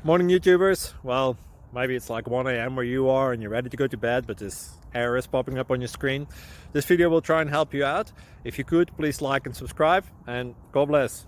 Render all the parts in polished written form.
Morning YouTubers. Well, maybe it's like 1 a.m. where you are and you're ready to go to bed, but this error is popping up on your screen. This video will try and help you out. If you could, please like and subscribe, and God bless.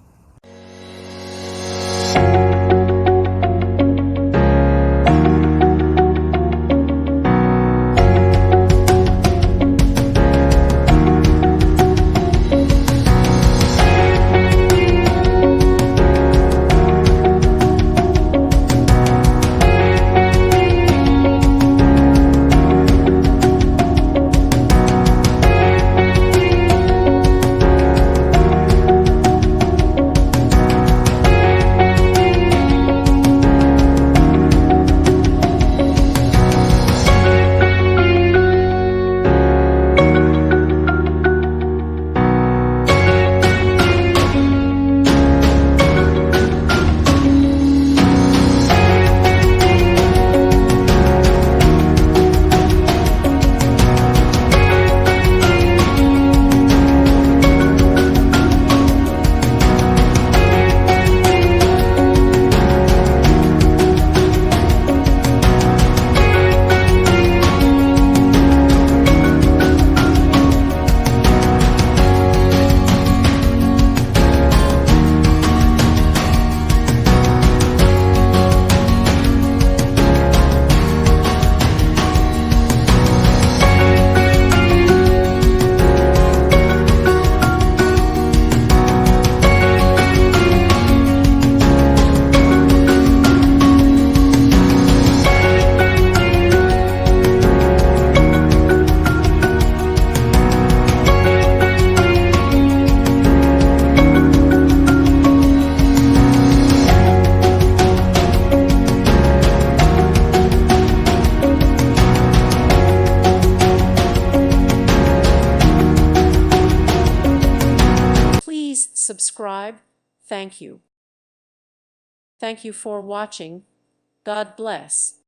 Please subscribe. Thank you. Thank you for watching. God bless.